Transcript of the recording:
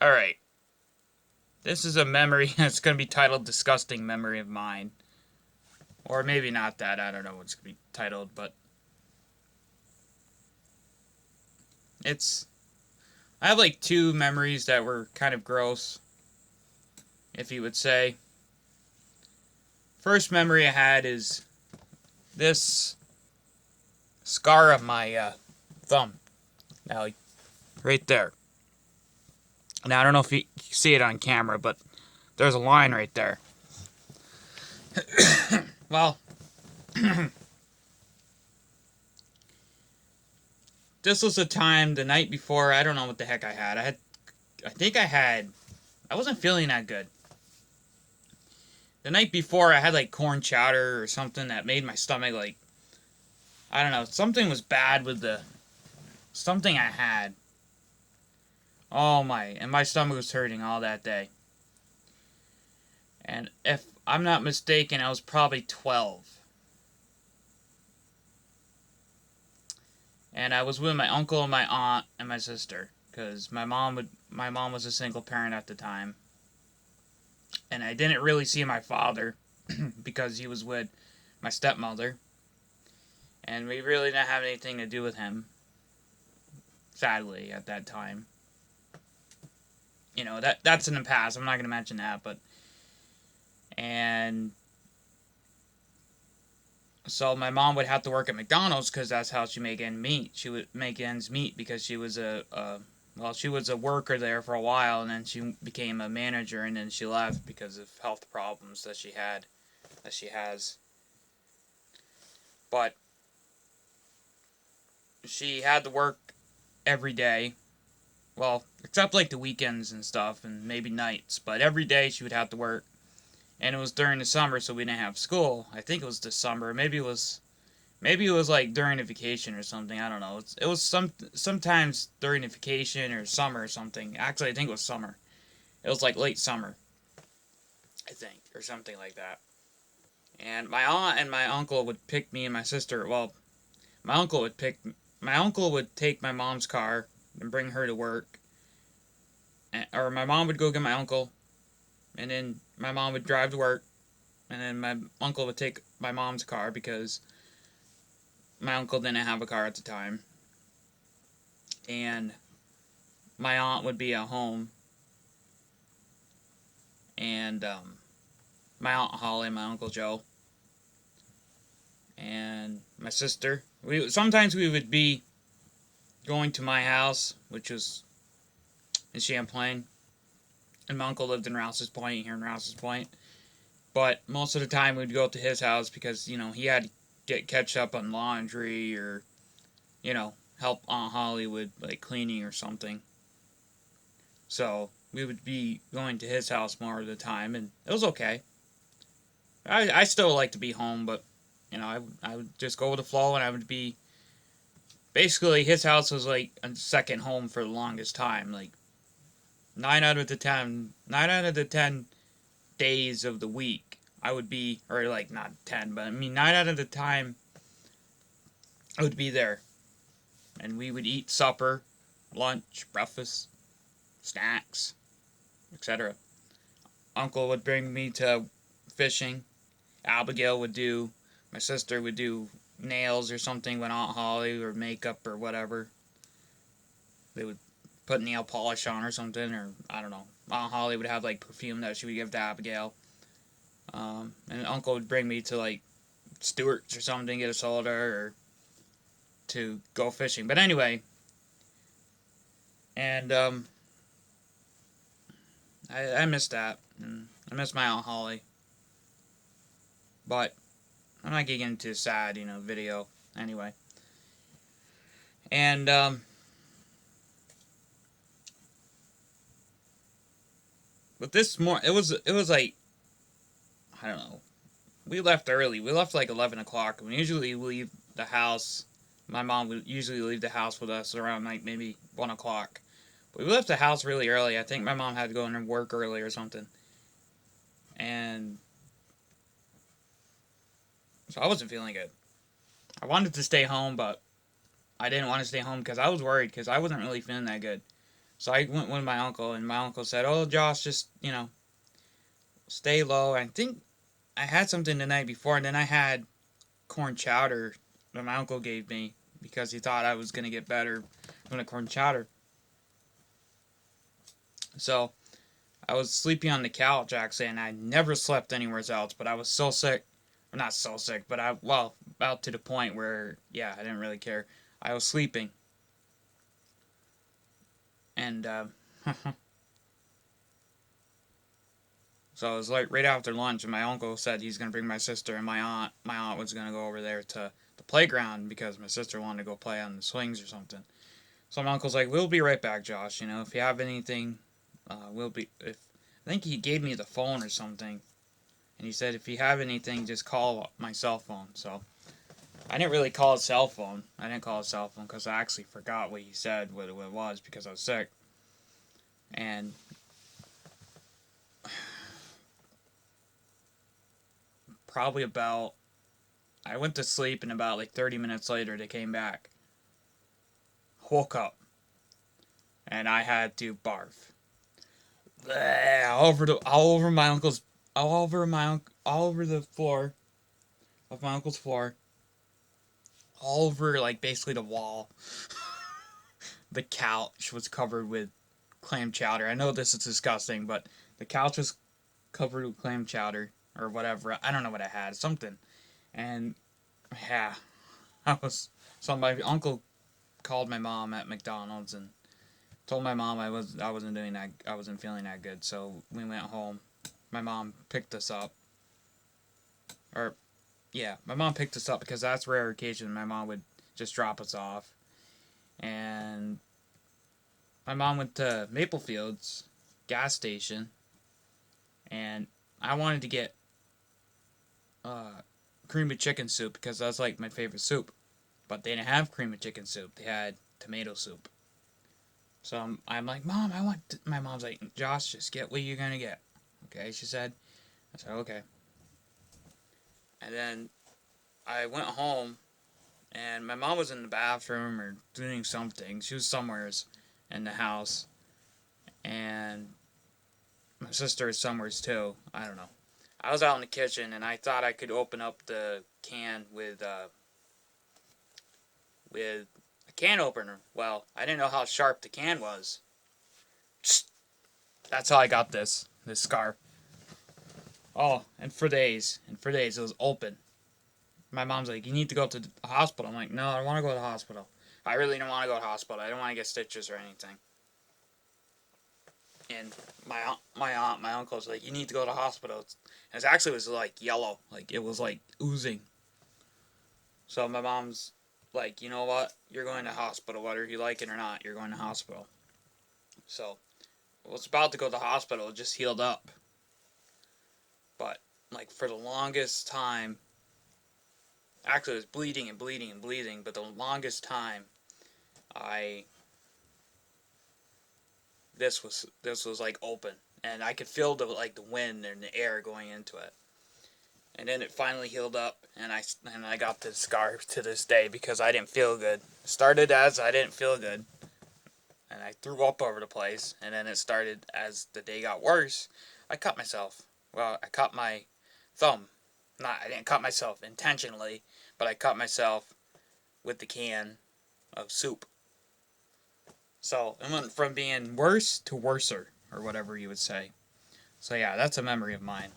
Alright. This is a memory that's going to be titled Disgusting Memory of Mine. Or maybe not that. I don't know what it's going to be titled, but it's. I have like two memories that were kind of gross, if you would say. First memory I had is this scar on my thumb. Now, right there. Now, I don't know if you see it on camera, but there's a line right there. Well, this was the time the night before. I don't know what the heck I had. I wasn't feeling that good. The night before, I had like corn chowder or something that made my stomach like, I don't know, something was bad with the something I had. Oh my, and my stomach was hurting all that day. And if I'm not mistaken, I was probably 12. And I was with my uncle and my aunt and my sister because my mom was a single parent at the time. And I didn't really see my father because he was with my stepmother. And we really didn't have anything to do with him, sadly, at that time. You know, that's in the past. I'm not going to mention that, but and so my mom would have to work at McDonald's because that's how she make ends meet. She would make ends meet because she was she was a worker there for a while, and then she became a manager, and then she left because of health problems that she has. But she had to work every day. Well, except like the weekends and stuff, and maybe nights. But every day she would have to work, and it was during the summer, so we didn't have school. I think it was the summer. Maybe it was like during a vacation or something. I don't know. It was sometimes during a vacation or summer or something. Actually, I think it was summer. It was like late summer, I think, or something like that. And my aunt and my uncle would pick me and my sister. Well, my uncle would pick. My uncle would take my mom's car and bring her to work, or my mom would go get my uncle, and then my mom would drive to work, and then my uncle would take my mom's car because my uncle didn't have a car at the time, and my aunt would be at home, and my aunt Holly and my uncle Joe, and my sister. We would be going to my house, which was in Champlain, and my uncle lived in Rouse's Point here in Rouse's Point. But most of the time we'd go to his house because he had to catch up on laundry or help Aunt Holly with like cleaning or something. So we would be going to his house more of the time, and it was okay. I still like to be home, but I would just go with the flow, and I would be basically his house was like a second home for the longest time. Like 9 out of the 10 days of the week, I would be, or like not 10, but I mean 9 out of the time I would be there, and we would eat supper, lunch, breakfast, snacks, etc. Uncle would bring me to fishing. Abigail would do, my sister would do nails or something with Aunt Holly, or makeup or whatever. They would put nail polish on or something, or I don't know. Aunt Holly would have like perfume that she would give to Abigail. And Uncle would bring me to like Stewart's or something, get a soda or to go fishing. But anyway, and I miss that. And I miss my Aunt Holly. But I'm not getting into sad, video anyway. And but this more it was like I don't know. We left early. We left like 11 o'clock. We usually leave the house. My mom would usually leave the house with us around like maybe 1 o'clock. But we left the house really early. I think my mom had to go in and work early or something. And so I wasn't feeling good. I wanted to stay home, but I didn't want to stay home because I was worried because I wasn't really feeling that good. So I went with my uncle, and my uncle said, "Oh, Josh, just stay low." I think I had something the night before, and then I had corn chowder that my uncle gave me because he thought I was gonna get better from the corn chowder. So I was sleeping on the couch actually, and I never slept anywhere else. But I was so sick, or not so sick, but about to the point where I didn't really care. I was sleeping, and so it was like right after lunch, and my uncle said he's gonna bring my sister and my aunt. My aunt was gonna go over there to the playground because my sister wanted to go play on the swings or something. So my uncle's like, "We'll be right back, Josh. If you have anything, we'll be." If I think he gave me the phone or something, and he said, "If you have anything, just call my cell phone." So I didn't really call his cell phone. I didn't call his cell phone because I actually forgot what he said, what it was, because I was sick. And probably about, I went to sleep, and about like 30 minutes later, they came back. Woke up, and I had to barf. All over the floor of my uncle's floor, all over like basically the wall. The couch was covered with clam chowder. I know this is disgusting, but the couch was covered with clam chowder or whatever. I don't know what I had, something. And yeah, I was. So my uncle called my mom at McDonald's and told my mom I wasn't doing that. I wasn't feeling that good. So we went home. My mom picked us up. Or yeah, my mom picked us up because that's rare occasion. My mom would just drop us off. And my mom went to Maplefields gas station, and I wanted to get uh, cream of chicken soup because that's like my favorite soup. But they didn't have cream of chicken soup. They had tomato soup. So I'm like, Mom, I want. My mom's like, Josh, just get what you're gonna get. Okay, she said. I said, okay. And then I went home, and my mom was in the bathroom or doing something. She was somewheres in the house, and my sister is somewheres too. I don't know. I was out in the kitchen, and I thought I could open up the can with a can opener. Well, I didn't know how sharp the can was. That's how I got this scar. Oh, and for days it was open. My mom's like, "You need to go to the hospital." I'm like, "No, I don't want to go to the hospital. I really don't want to go to the hospital. I don't want to get stitches or anything." And my uncle's like, "You need to go to the hospital." And it actually was like yellow, like it was like oozing. So my mom's like, "You know what? You're going to hospital, whether you like it or not. You're going to hospital." So I was about to go to the hospital. It just healed up, but like for the longest time, actually it was bleeding and bleeding and bleeding. But the longest time, I this was like open, and I could feel the wind and the air going into it. And then it finally healed up, and I got this scar to this day because I didn't feel good. It started as I didn't feel good, and I threw up over the place, and then it started as the day got worse. I cut myself. Well, I cut my thumb. Not I didn't cut myself intentionally, but I cut myself with the can of soup. So it went from being worse to worser, or whatever you would say. So yeah, that's a memory of mine.